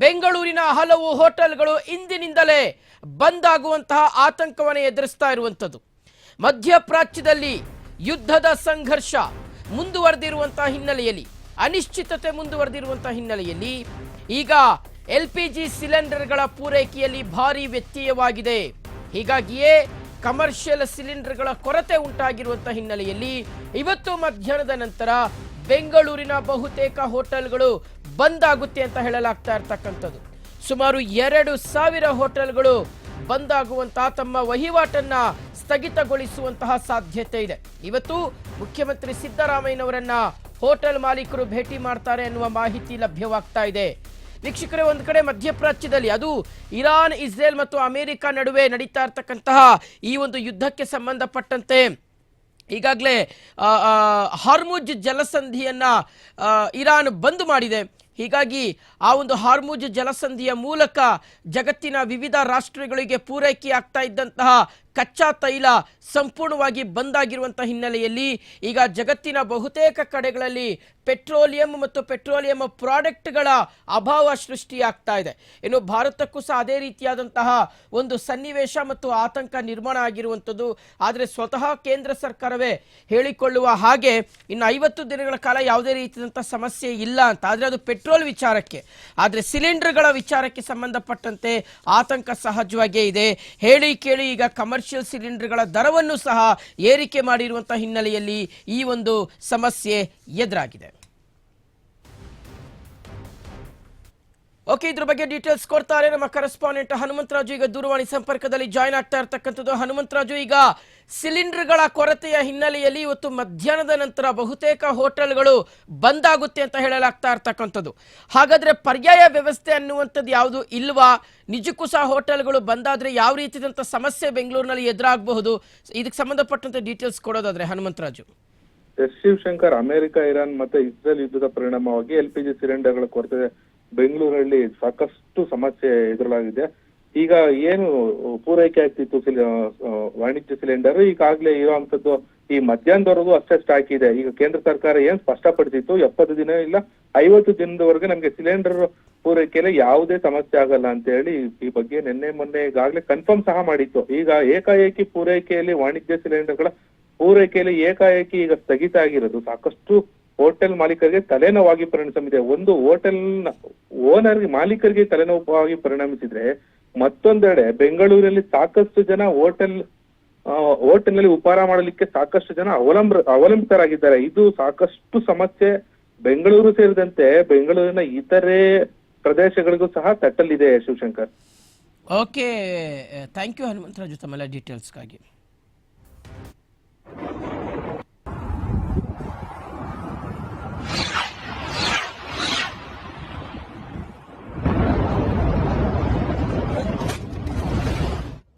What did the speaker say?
ಬೆಂಗಳೂರಿನ ಹಲವು ಹೋಟೆಲ್ಗಳು ಇಂದಿನಿಂದಲೇ ಬಂದ್ ಆಗುವಂತಹ ಆತಂಕವನ್ನು ಎದುರಿಸ್ತಾ ಇರುವಂತದ್ದು. ಮಧ್ಯಪ್ರಾಚ್ಯದಲ್ಲಿ ಯುದ್ಧದ ಸಂಘರ್ಷ ಮುಂದುವರೆದಿರುವಂತಹ ಹಿನ್ನೆಲೆಯಲ್ಲಿ, ಅನಿಶ್ಚಿತತೆ ಮುಂದುವರೆದಿರುವಂತಹ ಹಿನ್ನೆಲೆಯಲ್ಲಿ ಈಗ LPG ಸಿಲಿಂಡರ್ಗಳ ಪೂರೈಕೆಯಲ್ಲಿ ಭಾರಿ ವ್ಯತ್ಯಯವಾಗಿದೆ. ಹೀಗಾಗಿಯೇ ಕಮರ್ಷಿಯಲ್ ಸಿಲಿಂಡರ್ಗಳ ಕೊರತೆ ಉಂಟಾಗಿರುವಂತಹ ಹಿನ್ನೆಲೆಯಲ್ಲಿ ಇವತ್ತು ಮಧ್ಯಾಹ್ನದ ನಂತರ ಬೆಂಗಳೂರಿನ ಬಹುತೇಕ ಹೋಟೆಲ್ಗಳು ಬಂದ್ ಆಗುತ್ತೆ ಅಂತ ಹೇಳಲಾಗ್ತಾ ಇರತಕ್ಕಂಥದ್ದು. ಸುಮಾರು 2,000 ಹೋಟೆಲ್ಗಳು ಬಂದ್ ಆಗುವಂತಹ, ತಮ್ಮ ವಹಿವಾಟನ್ನ ಸ್ಥಗಿತಗೊಳಿಸುವಂತಹ ಸಾಧ್ಯತೆ ಇದೆ. ಇವತ್ತು ಮುಖ್ಯಮಂತ್ರಿ ಸಿದ್ದರಾಮಯ್ಯನವರನ್ನ ಹೋಟೆಲ್ ಮಾಲೀಕರು ಭೇಟಿ ಮಾಡ್ತಾರೆ ಎನ್ನುವ ಮಾಹಿತಿ ಲಭ್ಯವಾಗ್ತಾ ಇದೆ. ವೀಕ್ಷಕರೇ, ಒಂದು ಕಡೆ ಮಧ್ಯಪ್ರಾಚ್ಯದಲ್ಲಿ, ಅದು ಇರಾನ್, ಇಸ್ರೇಲ್ ಮತ್ತು ಅಮೆರಿಕ ನಡುವೆ ನಡೀತಾ ಇರತಕ್ಕಂತಹ ಈ ಒಂದು ಯುದ್ಧಕ್ಕೆ ಸಂಬಂಧಪಟ್ಟಂತೆ ಈಗಾಗಲೇ ಹಾರ್ಮುಜ್ ಜಲಸಂಧಿಯನ್ನ ಇರಾನ್ ಬಂದ್ ಮಾಡಿದೆ. ಹೀಗಾಗಿ ಆ ಒಂದು ಹಾರ್ಮುಜ್ ಜಲಸಂಧಿಯ ಮೂಲಕ ಜಗತ್ತಿನ ವಿವಿಧ ರಾಷ್ಟ್ರಗಳಿಗೆ ಪೂರೈಕೆ ಆಗ್ತಾ ಇದ್ದಂತಹ ಕಚ್ಚಾ ತೈಲ ಸಂಪೂರ್ಣವಾಗಿ ಬಂದಾಗಿರುವಂತಹ ಹಿನ್ನೆಲೆಯಲ್ಲಿ ಈಗ ಜಗತ್ತಿನ ಬಹುತೇಕ ಕಡೆಗಳಲ್ಲಿ ಪೆಟ್ರೋಲಿಯಂ ಮತ್ತು ಪೆಟ್ರೋಲಿಯಂ ಪ್ರಾಡಕ್ಟ್ಗಳ ಅಭಾವ ಸೃಷ್ಟಿಯಾಗ್ತಾ ಇದೆ. ಇನ್ನು ಭಾರತಕ್ಕೂ ಸಹ ಅದೇ ರೀತಿಯಾದಂತಹ ಒಂದು ಸನ್ನಿವೇಶ ಮತ್ತು ಆತಂಕ ನಿರ್ಮಾಣ ಆಗಿರುವಂಥದ್ದು. ಆದರೆ ಸ್ವತಃ ಕೇಂದ್ರ ಸರ್ಕಾರವೇ ಹೇಳಿಕೊಳ್ಳುವ ಹಾಗೆ ಇನ್ನು 50 ದಿನಗಳ ಕಾಲ ಯಾವುದೇ ರೀತಿಯಾದಂಥ ಸಮಸ್ಯೆ ಇಲ್ಲ ಅಂತ. ಆದರೆ ಅದು ಪೆಟ್ರೋಲ್ ವಿಚಾರಕ್ಕೆ, ಆದರೆ ಸಿಲಿಂಡರ್ಗಳ ವಿಚಾರಕ್ಕೆ ಸಂಬಂಧಪಟ್ಟಂತೆ ಆತಂಕ ಸಹಜವಾಗಿಯೇ ಇದೆ. ಹೇಳಿ ಕೇಳಿ ಈಗ ಕಮರ್ಷಿಯಲ್ ಸಿಲಿಂಡರ್ಗಳ ದರವನ್ನು ಸಹ ಏರಿಕೆ ಮಾಡಿರುವಂತಹ ಹಿನ್ನೆಲೆಯಲ್ಲಿ ಈ ಒಂದು ಸಮಸ್ಯೆ ಎದುರಾಗಿದೆ. ಓಕೆ, ಇದ್ರ ಬಗ್ಗೆ ಡೀಟೇಲ್ಸ್ ಕೊಡ್ತಾರೆ ನಮ್ಮ ಕರೆಸ್ಪಾಂಡೆಂಟ್ ಹನುಮಂತರಾಜು. ಈಗ ದೂರವಾಣಿ ಸಂಪರ್ಕದಲ್ಲಿ ಜಾಯ್ನ್ ಆಗ್ತಾ ಇರ್ತಕ್ಕಂಥದ್ದು. ಹನುಮಂತರಾಜು, ಈಗ ಸಿಲಿಂಡರ್ಗಳ ಕೊರತೆಯ ಹಿನ್ನೆಲೆಯಲ್ಲಿ ಇವತ್ತು ಮಧ್ಯಾಹ್ನದ ನಂತರ ಬಹುತೇಕ ಹೋಟೆಲ್ಗಳು ಬಂದ್ ಆಗುತ್ತೆ ಅಂತ ಹೇಳಲಾಗ್ತಾ ಇರ್ತಕ್ಕಂಥದ್ದು. ಹಾಗಾದ್ರೆ ಪರ್ಯಾಯ ವ್ಯವಸ್ಥೆ ಅನ್ನುವಂಥದ್ದು ಯಾವುದು ಇಲ್ವಾ? ನಿಜಕ್ಕೂ ಸಹ ಹೋಟೆಲ್ಗಳು ಬಂದಾದ್ರೆ ಯಾವ ರೀತಿಯಾದಂಥ ಸಮಸ್ಯೆ ಬೆಂಗಳೂರಿನಲ್ಲಿ ಎದುರಾಗಬಹುದು? ಇದಕ್ಕೆ ಸಂಬಂಧಪಟ್ಟಂತೆ ಡೀಟೇಲ್ಸ್ ಕೊಡೋದಾದ್ರೆ ಹನುಮಂತರಾಜು. ಶಿವಶಂಕರ್, ಅಮೆರಿಕ, ಇರಾನ್ ಮತ್ತೆ ಇಸ್ರೇಲ್ ಯುದ್ಧದ ಪರಿಣಾಮವಾಗಿ LPG ಸಿಲಿಂಡರ್ಗಳ ಕೊರತೆ ಬೆಂಗಳೂರಲ್ಲಿ ಸಾಕಷ್ಟು ಸಮಸ್ಯೆ ಎದುರಾಗಿದೆ. ಈಗ ಏನು ಪೂರೈಕೆ ಆಗ್ತಿತ್ತು ವಾಣಿಜ್ಯ ಸಿಲಿಂಡರ್, ಈಗಾಗಲೇ ಇರುವಂತದ್ದು ಈ ಮಧ್ಯಾಹ್ನದವರೆಗೂ ಅಷ್ಟೇ ಸ್ಟಾಕ್ ಇದೆ. ಈಗ ಕೇಂದ್ರ ಸರ್ಕಾರ ಏನ್ ಸ್ಪಷ್ಟಪಡಿಸಿತ್ತು, 70 ದಿನ ಇಲ್ಲ 50 ದಿನದವರೆಗೆ ನಮ್ಗೆ ಸಿಲಿಂಡರ್ ಪೂರೈಕೆಯಲ್ಲಿ ಯಾವುದೇ ಸಮಸ್ಯೆ ಆಗಲ್ಲ ಅಂತ ಹೇಳಿ ಈ ಬಗ್ಗೆ ನಿನ್ನೆ ಮೊನ್ನೆ ಈಗಾಗಲೇ ಕನ್ಫರ್ಮ್ ಸಹ ಮಾಡಿತ್ತು. ಈಗ ಏಕಾಏಕಿ ಪೂರೈಕೆಯಲ್ಲಿ, ವಾಣಿಜ್ಯ ಸಿಲಿಂಡರ್ಗಳ ಪೂರೈಕೆಯಲ್ಲಿ ಏಕಾಏಕಿ ಈಗ ಸ್ಥಗಿತ ಆಗಿರೋದು ಸಾಕಷ್ಟು ಹೋಟೆಲ್ ಮಾಲೀಕರಿಗೆ ತಲೆನೋವಾಗಿ ಪರಿಣಮಿಸಿದೆ. ಒಂದು ಹೋಟೆಲ್ ಮಾಲೀಕರಿಗೆ ತಲೆನೋವಾಗಿ ಪರಿಣಮಿಸಿದ್ರೆ, ಮತ್ತೊಂದೆಡೆ ಬೆಂಗಳೂರಲ್ಲಿ ಸಾಕಷ್ಟು ಜನ ಹೋಟೆಲ್ನಲ್ಲಿ ಉಪಹಾರ ಮಾಡಲಿಕ್ಕೆ ಸಾಕಷ್ಟು ಜನ ಅವಲಂಬಿತರಾಗಿದ್ದಾರೆ. ಇದು ಸಾಕಷ್ಟು ಸಮಸ್ಯೆ ಬೆಂಗಳೂರು ಸೇರಿದಂತೆ ಬೆಂಗಳೂರಿನ ಇತರೆ ಪ್ರದೇಶಗಳಿಗೂ ಸಹ ತಟ್ಟಲಿದೆ. Shivashankar, okay, thank you Hanumantharaju ತಮ್ಮೆಲ್ಲ ಡೀಟೇಲ್ಸ್ಗಾಗಿ.